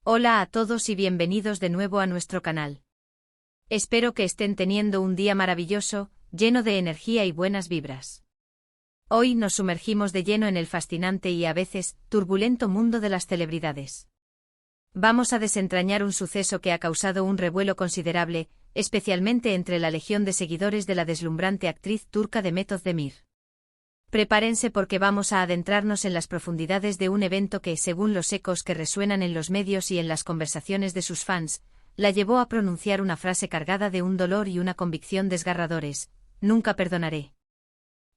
Hola a todos y bienvenidos de nuevo a nuestro canal. Espero que estén teniendo un día maravilloso, lleno de energía y buenas vibras. Hoy nos sumergimos de lleno en el fascinante y a veces turbulento mundo de las celebridades. Vamos a desentrañar un suceso que ha causado un revuelo considerable, especialmente entre la legión de seguidores de la deslumbrante actriz turca Demet Özdemir. Prepárense porque vamos a adentrarnos en las profundidades de un evento que, según los ecos que resuenan en los medios y en las conversaciones de sus fans, la llevó a pronunciar una frase cargada de un dolor y una convicción desgarradores: nunca perdonaré.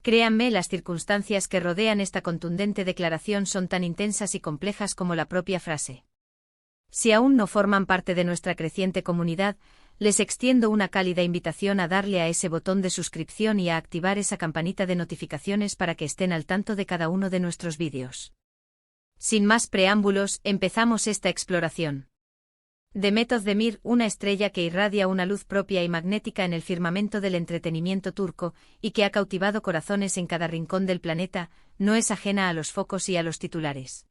Créanme, las circunstancias que rodean esta contundente declaración son tan intensas y complejas como la propia frase. Si aún no forman parte de nuestra creciente comunidad, les extiendo una cálida invitación a darle a ese botón de suscripción y a activar esa campanita de notificaciones para que estén al tanto de cada uno de nuestros vídeos. Sin más preámbulos, empezamos esta exploración. Demet Özdemir, una estrella que irradia una luz propia y magnética en el firmamento del entretenimiento turco, y que ha cautivado corazones en cada rincón del planeta, no es ajena a los focos y a los titulares.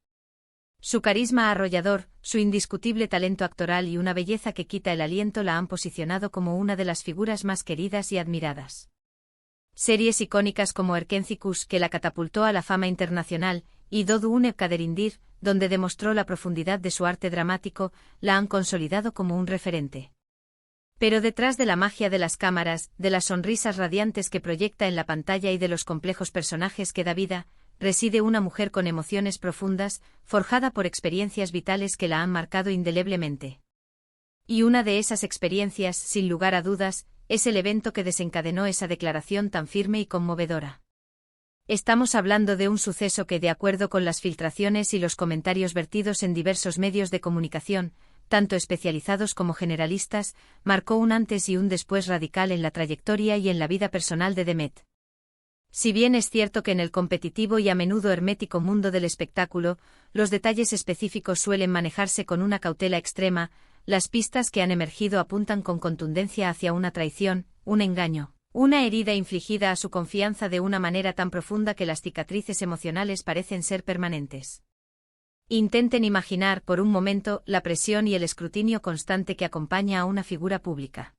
Su carisma arrollador, su indiscutible talento actoral y una belleza que quita el aliento la han posicionado como una de las figuras más queridas y admiradas. Series icónicas como Erkenci que la catapultó a la fama internacional, y Doğduğun Kaderindir, donde demostró la profundidad de su arte dramático, la han consolidado como un referente. Pero detrás de la magia de las cámaras, de las sonrisas radiantes que proyecta en la pantalla y de los complejos personajes que da vida, reside una mujer con emociones profundas, forjada por experiencias vitales que la han marcado indeleblemente. Y una de esas experiencias, sin lugar a dudas, es el evento que desencadenó esa declaración tan firme y conmovedora. Estamos hablando de un suceso que, de acuerdo con las filtraciones y los comentarios vertidos en diversos medios de comunicación, tanto especializados como generalistas, marcó un antes y un después radical en la trayectoria y en la vida personal de Demet. Si bien es cierto que en el competitivo y a menudo hermético mundo del espectáculo, los detalles específicos suelen manejarse con una cautela extrema, las pistas que han emergido apuntan con contundencia hacia una traición, un engaño, una herida infligida a su confianza de una manera tan profunda que las cicatrices emocionales parecen ser permanentes. Intenten imaginar por un momento la presión y el escrutinio constante que acompaña a una figura pública.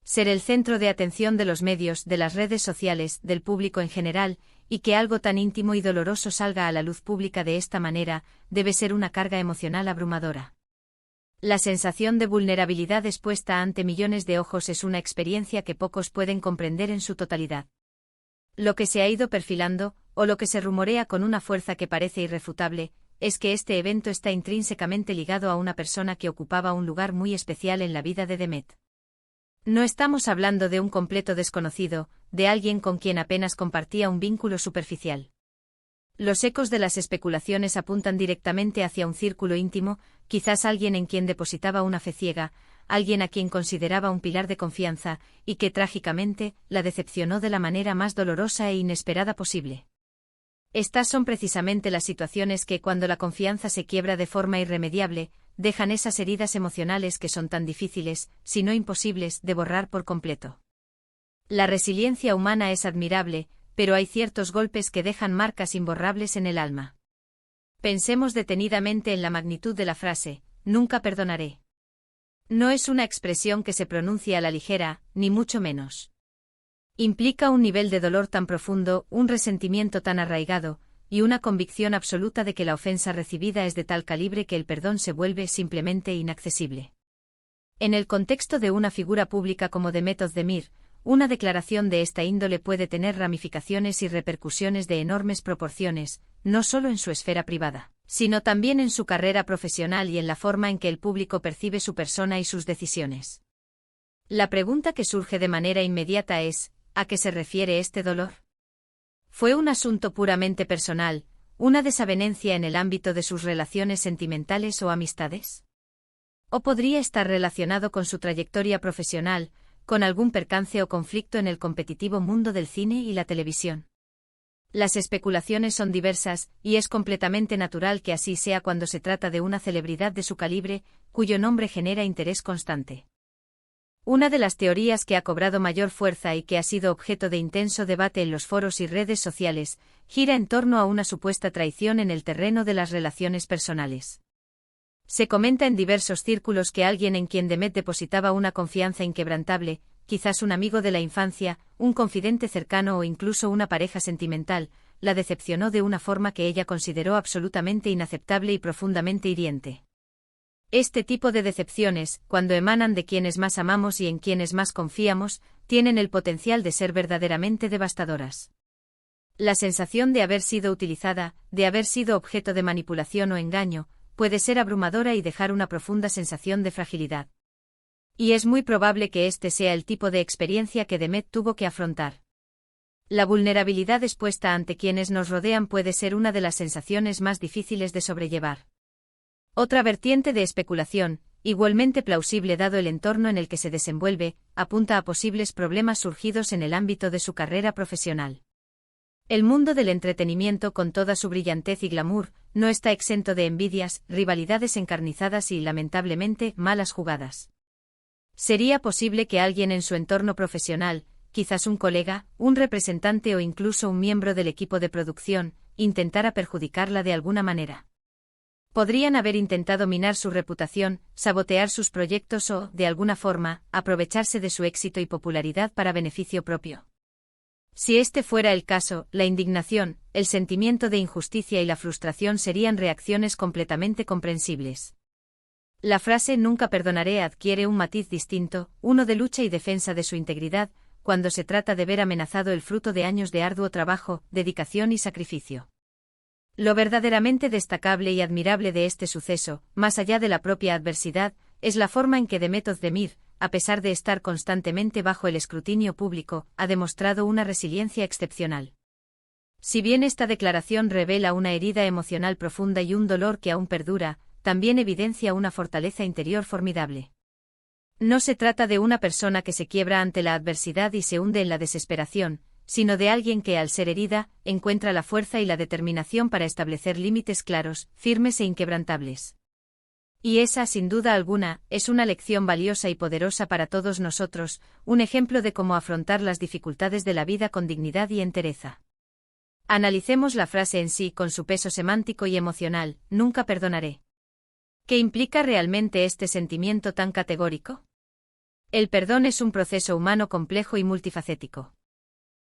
Ser el centro de atención de los medios, de las redes sociales, del público en general, y que algo tan íntimo y doloroso salga a la luz pública de esta manera, debe ser una carga emocional abrumadora. La sensación de vulnerabilidad expuesta ante millones de ojos es una experiencia que pocos pueden comprender en su totalidad. Lo que se ha ido perfilando, o lo que se rumorea con una fuerza que parece irrefutable, es que este evento está intrínsecamente ligado a una persona que ocupaba un lugar muy especial en la vida de Demet. No estamos hablando de un completo desconocido, de alguien con quien apenas compartía un vínculo superficial. Los ecos de las especulaciones apuntan directamente hacia un círculo íntimo, quizás alguien en quien depositaba una fe ciega, alguien a quien consideraba un pilar de confianza, y que trágicamente la decepcionó de la manera más dolorosa e inesperada posible. Estas son precisamente las situaciones que, cuando la confianza se quiebra de forma irremediable, dejan esas heridas emocionales que son tan difíciles, si no imposibles, de borrar por completo. La resiliencia humana es admirable, pero hay ciertos golpes que dejan marcas imborrables en el alma. Pensemos detenidamente en la magnitud de la frase: nunca perdonaré. No es una expresión que se pronuncie a la ligera, ni mucho menos. Implica un nivel de dolor tan profundo, un resentimiento tan arraigado, y una convicción absoluta de que la ofensa recibida es de tal calibre que el perdón se vuelve simplemente inaccesible. En el contexto de una figura pública como Demet Özdemir, una declaración de esta índole puede tener ramificaciones y repercusiones de enormes proporciones, no solo en su esfera privada, sino también en su carrera profesional y en la forma en que el público percibe su persona y sus decisiones. La pregunta que surge de manera inmediata es: ¿a qué se refiere este dolor? ¿Fue un asunto puramente personal, una desavenencia en el ámbito de sus relaciones sentimentales o amistades? ¿O podría estar relacionado con su trayectoria profesional, con algún percance o conflicto en el competitivo mundo del cine y la televisión? Las especulaciones son diversas, y es completamente natural que así sea cuando se trata de una celebridad de su calibre, cuyo nombre genera interés constante. Una de las teorías que ha cobrado mayor fuerza y que ha sido objeto de intenso debate en los foros y redes sociales, gira en torno a una supuesta traición en el terreno de las relaciones personales. Se comenta en diversos círculos que alguien en quien Demet depositaba una confianza inquebrantable, quizás un amigo de la infancia, un confidente cercano o incluso una pareja sentimental, la decepcionó de una forma que ella consideró absolutamente inaceptable y profundamente hiriente. Este tipo de decepciones, cuando emanan de quienes más amamos y en quienes más confiamos, tienen el potencial de ser verdaderamente devastadoras. La sensación de haber sido utilizada, de haber sido objeto de manipulación o engaño, puede ser abrumadora y dejar una profunda sensación de fragilidad. Y es muy probable que este sea el tipo de experiencia que Demet tuvo que afrontar. La vulnerabilidad expuesta ante quienes nos rodean puede ser una de las sensaciones más difíciles de sobrellevar. Otra vertiente de especulación, igualmente plausible dado el entorno en el que se desenvuelve, apunta a posibles problemas surgidos en el ámbito de su carrera profesional. El mundo del entretenimiento, con toda su brillantez y glamour, no está exento de envidias, rivalidades encarnizadas y, lamentablemente, malas jugadas. ¿Sería posible que alguien en su entorno profesional, quizás un colega, un representante o incluso un miembro del equipo de producción, intentara perjudicarla de alguna manera? Podrían haber intentado minar su reputación, sabotear sus proyectos o, de alguna forma, aprovecharse de su éxito y popularidad para beneficio propio. Si este fuera el caso, la indignación, el sentimiento de injusticia y la frustración serían reacciones completamente comprensibles. La frase "nunca perdonaré" adquiere un matiz distinto, uno de lucha y defensa de su integridad, cuando se trata de ver amenazado el fruto de años de arduo trabajo, dedicación y sacrificio. Lo verdaderamente destacable y admirable de este suceso, más allá de la propia adversidad, es la forma en que Demet Özdemir, a pesar de estar constantemente bajo el escrutinio público, ha demostrado una resiliencia excepcional. Si bien esta declaración revela una herida emocional profunda y un dolor que aún perdura, también evidencia una fortaleza interior formidable. No se trata de una persona que se quiebra ante la adversidad y se hunde en la desesperación, sino de alguien que, al ser herida, encuentra la fuerza y la determinación para establecer límites claros, firmes e inquebrantables. Y esa, sin duda alguna, es una lección valiosa y poderosa para todos nosotros, un ejemplo de cómo afrontar las dificultades de la vida con dignidad y entereza. Analicemos la frase en sí con su peso semántico y emocional, "nunca perdonaré". ¿Qué implica realmente este sentimiento tan categórico? El perdón es un proceso humano complejo y multifacético.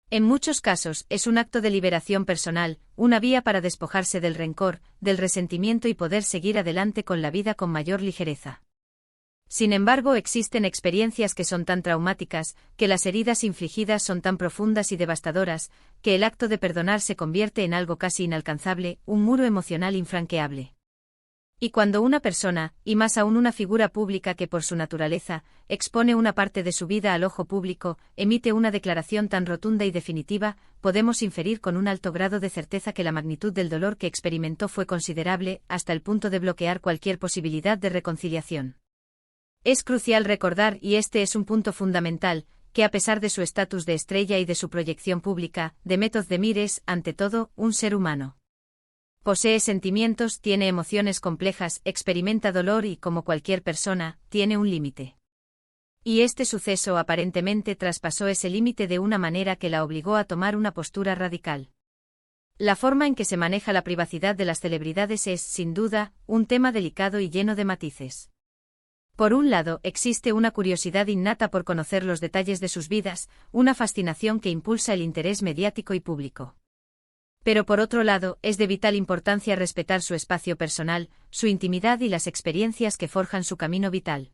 En muchos casos, es un acto de liberación personal, una vía para despojarse del rencor, del resentimiento y poder seguir adelante con la vida con mayor ligereza. Sin embargo, existen experiencias que son tan traumáticas, que las heridas infligidas son tan profundas y devastadoras, que el acto de perdonar se convierte en algo casi inalcanzable, un muro emocional infranqueable. Y cuando una persona, y más aún una figura pública que por su naturaleza, expone una parte de su vida al ojo público, emite una declaración tan rotunda y definitiva, podemos inferir con un alto grado de certeza que la magnitud del dolor que experimentó fue considerable, hasta el punto de bloquear cualquier posibilidad de reconciliación. Es crucial recordar, y este es un punto fundamental, que a pesar de su estatus de estrella y de su proyección pública, Demet Özdemir es, ante todo, un ser humano. Posee sentimientos, tiene emociones complejas, experimenta dolor y, como cualquier persona, tiene un límite. Y este suceso aparentemente traspasó ese límite de una manera que la obligó a tomar una postura radical. La forma en que se maneja la privacidad de las celebridades es, sin duda, un tema delicado y lleno de matices. Por un lado, existe una curiosidad innata por conocer los detalles de sus vidas, una fascinación que impulsa el interés mediático y público. Pero por otro lado, es de vital importancia respetar su espacio personal, su intimidad y las experiencias que forjan su camino vital.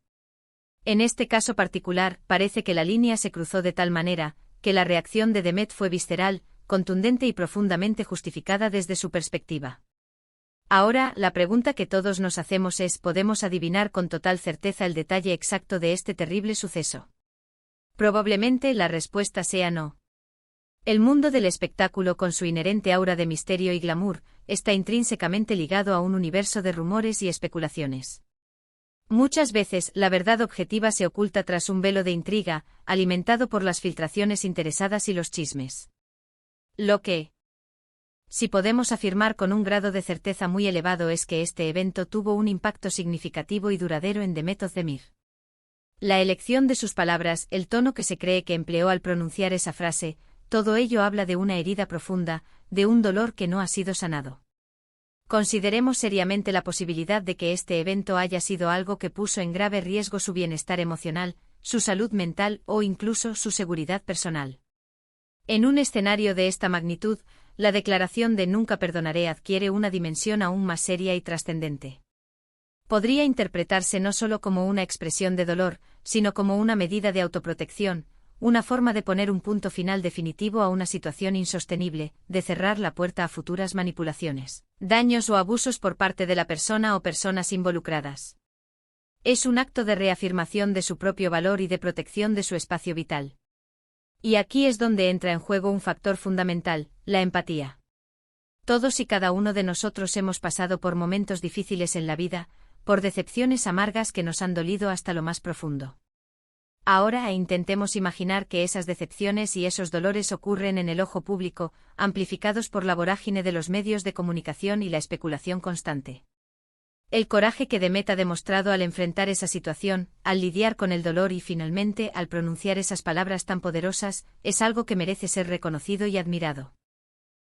En este caso particular, parece que la línea se cruzó de tal manera, que la reacción de Demet fue visceral, contundente y profundamente justificada desde su perspectiva. Ahora, la pregunta que todos nos hacemos es: ¿podemos adivinar con total certeza el detalle exacto de este terrible suceso? Probablemente la respuesta sea no. El mundo del espectáculo, con su inherente aura de misterio y glamour, está intrínsecamente ligado a un universo de rumores y especulaciones. Muchas veces, la verdad objetiva se oculta tras un velo de intriga, alimentado por las filtraciones interesadas y los chismes. Lo que sí podemos afirmar con un grado de certeza muy elevado es que este evento tuvo un impacto significativo y duradero en Demet Özdemir. La elección de sus palabras, el tono que se cree que empleó al pronunciar esa frase, todo ello habla de una herida profunda, de un dolor que no ha sido sanado. Consideremos seriamente la posibilidad de que este evento haya sido algo que puso en grave riesgo su bienestar emocional, su salud mental o incluso su seguridad personal. En un escenario de esta magnitud, la declaración de nunca perdonaré adquiere una dimensión aún más seria y trascendente. Podría interpretarse no solo como una expresión de dolor, sino como una medida de autoprotección, una forma de poner un punto final definitivo a una situación insostenible, de cerrar la puerta a futuras manipulaciones, daños o abusos por parte de la persona o personas involucradas. Es un acto de reafirmación de su propio valor y de protección de su espacio vital. Y aquí es donde entra en juego un factor fundamental, la empatía. Todos y cada uno de nosotros hemos pasado por momentos difíciles en la vida, por decepciones amargas que nos han dolido hasta lo más profundo. Ahora intentemos imaginar que esas decepciones y esos dolores ocurren en el ojo público, amplificados por la vorágine de los medios de comunicación y la especulación constante. El coraje que Demet ha demostrado al enfrentar esa situación, al lidiar con el dolor y finalmente al pronunciar esas palabras tan poderosas, es algo que merece ser reconocido y admirado.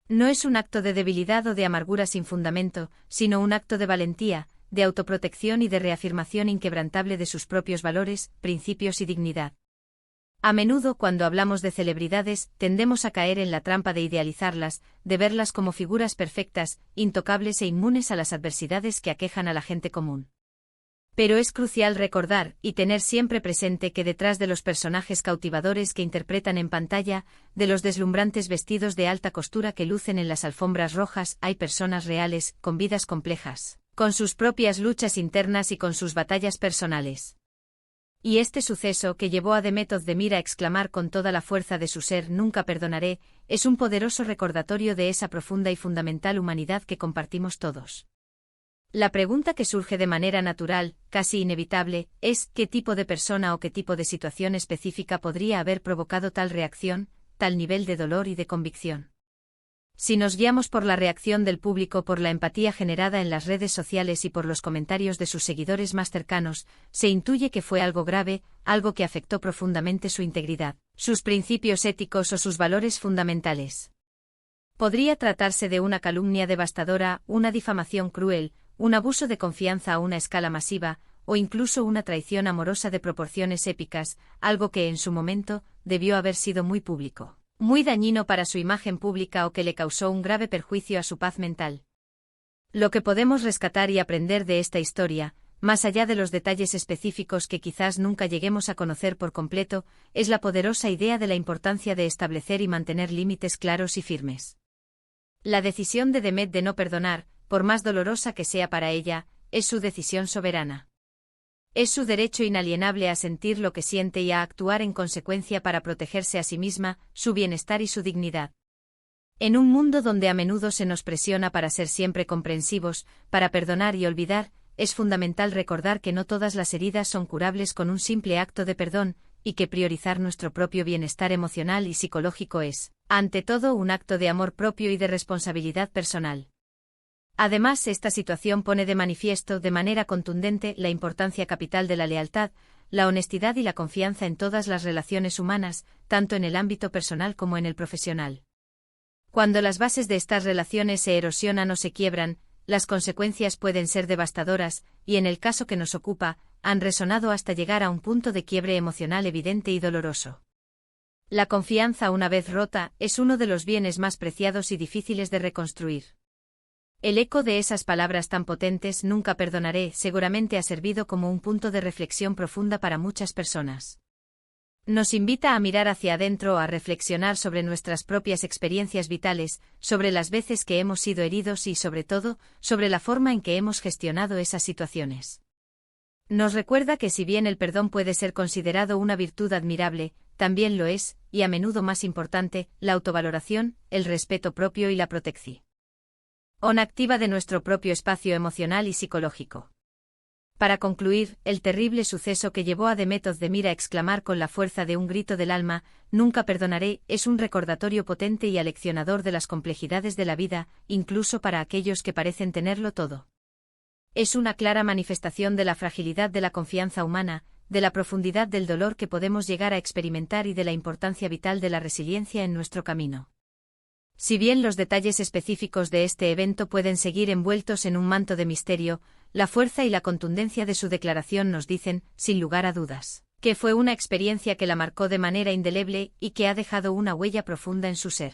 No es un acto de debilidad o de amargura sin fundamento, sino un acto de valentía, de autoprotección y de reafirmación inquebrantable de sus propios valores, principios y dignidad. A menudo cuando hablamos de celebridades, tendemos a caer en la trampa de idealizarlas, de verlas como figuras perfectas, intocables e inmunes a las adversidades que aquejan a la gente común. Pero es crucial recordar y tener siempre presente que detrás de los personajes cautivadores que interpretan en pantalla, de los deslumbrantes vestidos de alta costura que lucen en las alfombras rojas, hay personas reales, con vidas complejas, con sus propias luchas internas y con sus batallas personales. Y este suceso que llevó a Demet Özdemir a exclamar con toda la fuerza de su ser nunca perdonaré, es un poderoso recordatorio de esa profunda y fundamental humanidad que compartimos todos. La pregunta que surge de manera natural, casi inevitable, es ¿qué tipo de persona o qué tipo de situación específica podría haber provocado tal reacción, tal nivel de dolor y de convicción? Si nos guiamos por la reacción del público, por la empatía generada en las redes sociales y por los comentarios de sus seguidores más cercanos, se intuye que fue algo grave, algo que afectó profundamente su integridad, sus principios éticos o sus valores fundamentales. Podría tratarse de una calumnia devastadora, una difamación cruel, un abuso de confianza a una escala masiva, o incluso una traición amorosa de proporciones épicas, algo que en su momento debió haber sido muy público, muy dañino para su imagen pública o que le causó un grave perjuicio a su paz mental. Lo que podemos rescatar y aprender de esta historia, más allá de los detalles específicos que quizás nunca lleguemos a conocer por completo, es la poderosa idea de la importancia de establecer y mantener límites claros y firmes. La decisión de Demet de no perdonar, por más dolorosa que sea para ella, es su decisión soberana. Es su derecho inalienable a sentir lo que siente y a actuar en consecuencia para protegerse a sí misma, su bienestar y su dignidad. En un mundo donde a menudo se nos presiona para ser siempre comprensivos, para perdonar y olvidar, es fundamental recordar que no todas las heridas son curables con un simple acto de perdón, y que priorizar nuestro propio bienestar emocional y psicológico es, ante todo, un acto de amor propio y de responsabilidad personal. Además, esta situación pone de manifiesto de manera contundente la importancia capital de la lealtad, la honestidad y la confianza en todas las relaciones humanas, tanto en el ámbito personal como en el profesional. Cuando las bases de estas relaciones se erosionan o se quiebran, las consecuencias pueden ser devastadoras, y en el caso que nos ocupa, han resonado hasta llegar a un punto de quiebre emocional evidente y doloroso. La confianza, una vez rota, es uno de los bienes más preciados y difíciles de reconstruir. El eco de esas palabras tan potentes, nunca perdonaré, seguramente ha servido como un punto de reflexión profunda para muchas personas. Nos invita a mirar hacia adentro, a reflexionar sobre nuestras propias experiencias vitales, sobre las veces que hemos sido heridos y, sobre todo, sobre la forma en que hemos gestionado esas situaciones. Nos recuerda que si bien el perdón puede ser considerado una virtud admirable, también lo es, y a menudo más importante, la autovaloración, el respeto propio y la protección activa de nuestro propio espacio emocional y psicológico. Para concluir, el terrible suceso que llevó a Demet Özdemir a exclamar con la fuerza de un grito del alma, nunca perdonaré, es un recordatorio potente y aleccionador de las complejidades de la vida, incluso para aquellos que parecen tenerlo todo. Es una clara manifestación de la fragilidad de la confianza humana, de la profundidad del dolor que podemos llegar a experimentar y de la importancia vital de la resiliencia en nuestro camino. Si bien los detalles específicos de este evento pueden seguir envueltos en un manto de misterio, la fuerza y la contundencia de su declaración nos dicen, sin lugar a dudas, que fue una experiencia que la marcó de manera indeleble y que ha dejado una huella profunda en su ser.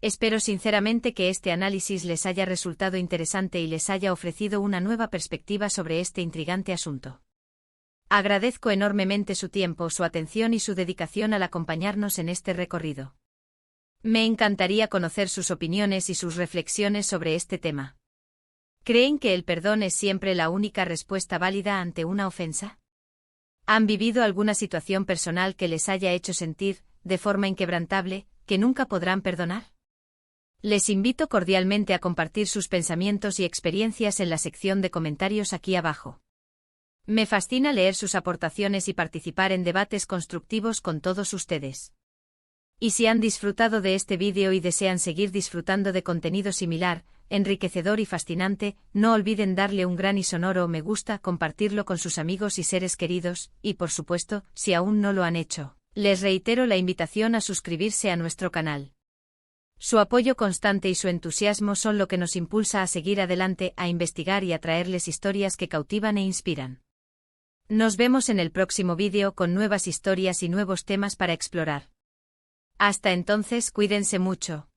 Espero sinceramente que este análisis les haya resultado interesante y les haya ofrecido una nueva perspectiva sobre este intrigante asunto. Agradezco enormemente su tiempo, su atención y su dedicación al acompañarnos en este recorrido. Me encantaría conocer sus opiniones y sus reflexiones sobre este tema. ¿Creen que el perdón es siempre la única respuesta válida ante una ofensa? ¿Han vivido alguna situación personal que les haya hecho sentir, de forma inquebrantable, que nunca podrán perdonar? Les invito cordialmente a compartir sus pensamientos y experiencias en la sección de comentarios aquí abajo. Me fascina leer sus aportaciones y participar en debates constructivos con todos ustedes. Y si han disfrutado de este vídeo y desean seguir disfrutando de contenido similar, enriquecedor y fascinante, no olviden darle un gran y sonoro me gusta, compartirlo con sus amigos y seres queridos, y por supuesto, si aún no lo han hecho, les reitero la invitación a suscribirse a nuestro canal. Su apoyo constante y su entusiasmo son lo que nos impulsa a seguir adelante, a investigar y a traerles historias que cautivan e inspiran. Nos vemos en el próximo vídeo con nuevas historias y nuevos temas para explorar. Hasta entonces, cuídense mucho.